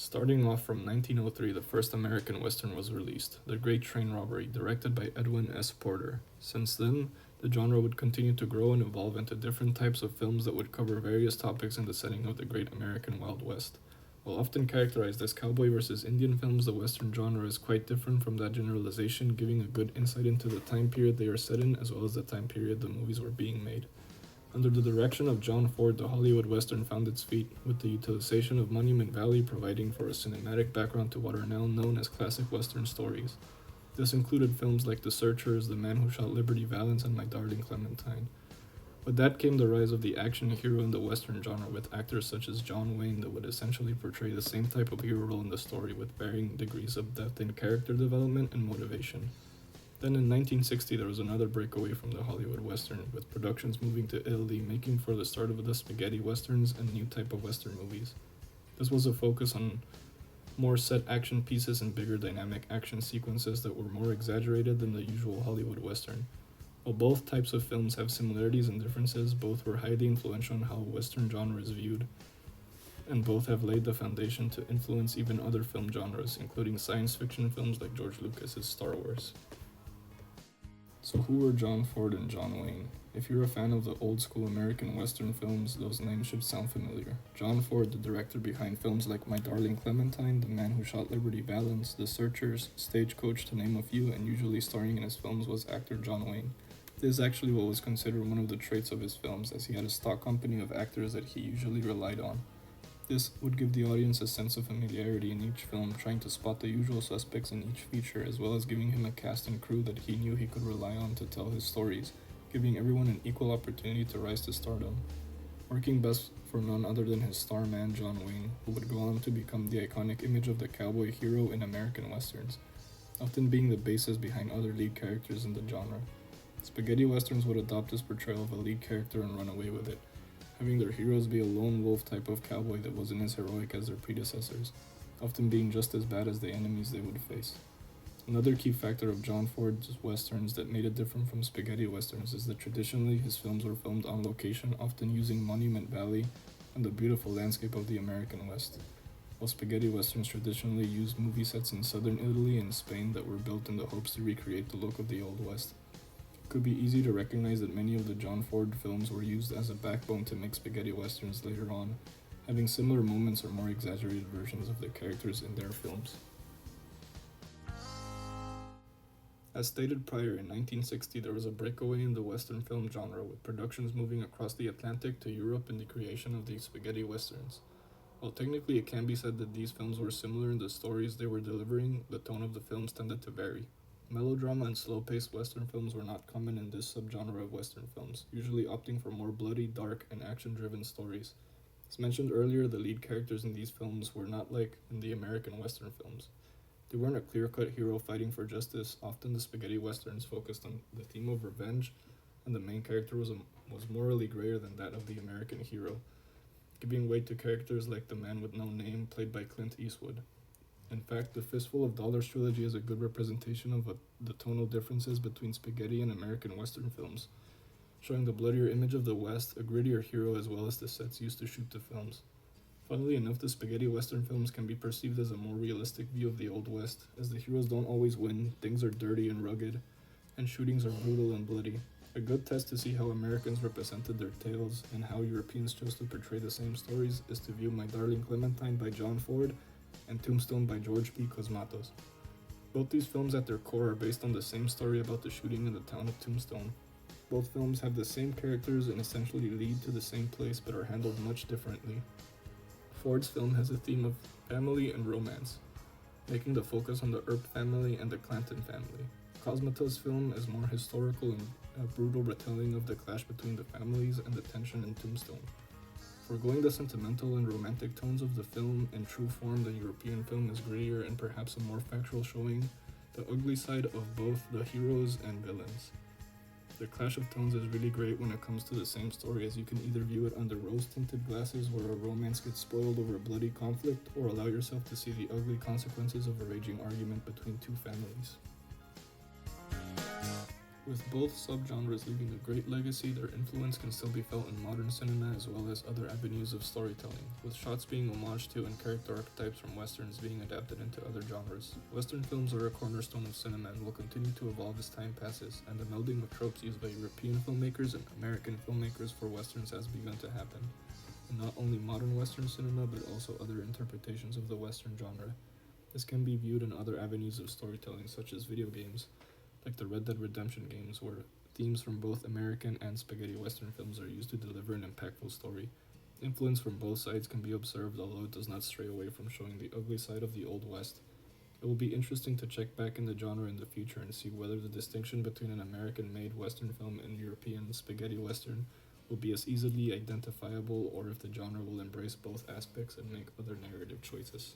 Starting off from 1903, the first American Western was released, The Great Train Robbery, directed by Edwin S. Porter. Since then, the genre would continue to grow and evolve into different types of films that would cover various topics in the setting of the Great American Wild West. While often characterized as cowboy versus Indian films, the Western genre is quite different from that generalization, giving a good insight into the time period they are set in as well as the time period the movies were being made. Under the direction of John Ford, the Hollywood Western found its feet, with the utilization of Monument Valley providing for a cinematic background to what are now known as classic Western stories. This included films like The Searchers, The Man Who Shot Liberty Valance, and My Darling Clementine. With that came the rise of the action hero in the Western genre, with actors such as John Wayne that would essentially portray the same type of hero role in the story with varying degrees of depth in character development and motivation. Then in 1960 there was another breakaway from the Hollywood Western, with productions moving to Italy, making for the start of the spaghetti westerns and new type of Western movies. This was a focus on more set action pieces and bigger dynamic action sequences that were more exaggerated than the usual Hollywood Western. While both types of films have similarities and differences, both were highly influential on how Western genre is viewed, and both have laid the foundation to influence even other film genres, including science fiction films like George Lucas's Star Wars. So who were John Ford and John Wayne? If you're a fan of the old school American Western films, those names should sound familiar. John Ford, the director behind films like My Darling Clementine, The Man Who Shot Liberty Valance, The Searchers, Stagecoach, to name a few, and usually starring in his films was actor John Wayne. This is actually what was considered one of the traits of his films, as he had a stock company of actors that he usually relied on. This would give the audience a sense of familiarity in each film, trying to spot the usual suspects in each feature, as well as giving him a cast and crew that he knew he could rely on to tell his stories, giving everyone an equal opportunity to rise to stardom. Working best for none other than his star man John Wayne, who would go on to become the iconic image of the cowboy hero in American westerns, often being the basis behind other lead characters in the genre. Spaghetti westerns would adopt this portrayal of a lead character and run away with it, having their heroes be a lone wolf type of cowboy that wasn't as heroic as their predecessors, often being just as bad as the enemies they would face. Another key factor of John Ford's westerns that made it different from spaghetti westerns is that traditionally his films were filmed on location, often using Monument Valley and the beautiful landscape of the American West, while spaghetti westerns traditionally used movie sets in southern Italy and Spain that were built in the hopes to recreate the look of the Old West. It could be easy to recognize that many of the John Ford films were used as a backbone to make spaghetti westerns later on, having similar moments or more exaggerated versions of the characters in their films. As stated prior, in 1960 there was a breakaway in the Western film genre, with productions moving across the Atlantic to Europe in the creation of the spaghetti westerns. While technically it can be said that these films were similar in the stories they were delivering, the tone of the films tended to vary. Melodrama and slow-paced Western films were not common in this subgenre of Western films, usually opting for more bloody, dark, and action-driven stories. As mentioned earlier, the lead characters in these films were not like in the American Western films. They weren't a clear-cut hero fighting for justice. Often the spaghetti westerns focused on the theme of revenge, and the main character was morally greater than that of the American hero, giving weight to characters like the Man with No Name, played by Clint Eastwood. In fact, the Fistful of Dollars trilogy is a good representation of the tonal differences between spaghetti and American Western films, showing the bloodier image of the West, a grittier hero, as well as the sets used to shoot the films. Funnily enough, the spaghetti Western films can be perceived as a more realistic view of the Old West, as the heroes don't always win, things are dirty and rugged, and shootings are brutal and bloody. A good test to see how Americans represented their tales and how Europeans chose to portray the same stories is to view My Darling Clementine by John Ford and Tombstone by George B. Cosmatos. Both these films at their core are based on the same story about the shooting in the town of Tombstone. Both films have the same characters and essentially lead to the same place but are handled much differently. Ford's film has a theme of family and romance, making the focus on the Earp family and the Clanton family. Cosmatos' film is more historical and a brutal retelling of the clash between the families and the tension in Tombstone. Foregoing the sentimental and romantic tones of the film, in true form, the European film is grittier and perhaps a more factual showing the ugly side of both the heroes and villains. The clash of tones is really great when it comes to the same story, as you can either view it under rose-tinted glasses where a romance gets spoiled over a bloody conflict, or allow yourself to see the ugly consequences of a raging argument between two families. With both subgenres leaving a great legacy, their influence can still be felt in modern cinema as well as other avenues of storytelling, with shots being homage to and character archetypes from westerns being adapted into other genres. Western films are a cornerstone of cinema and will continue to evolve as time passes, and the melding of tropes used by European filmmakers and American filmmakers for westerns has begun to happen. In not only modern western cinema, but also other interpretations of the western genre. This can be viewed in other avenues of storytelling, such as video games, like the Red Dead Redemption games, where themes from both American and spaghetti western films are used to deliver an impactful story. Influence from both sides can be observed, although it does not stray away from showing the ugly side of the Old West. It will be interesting to check back in the genre in the future and see whether the distinction between an American-made western film and European spaghetti western will be as easily identifiable, or if the genre will embrace both aspects and make other narrative choices.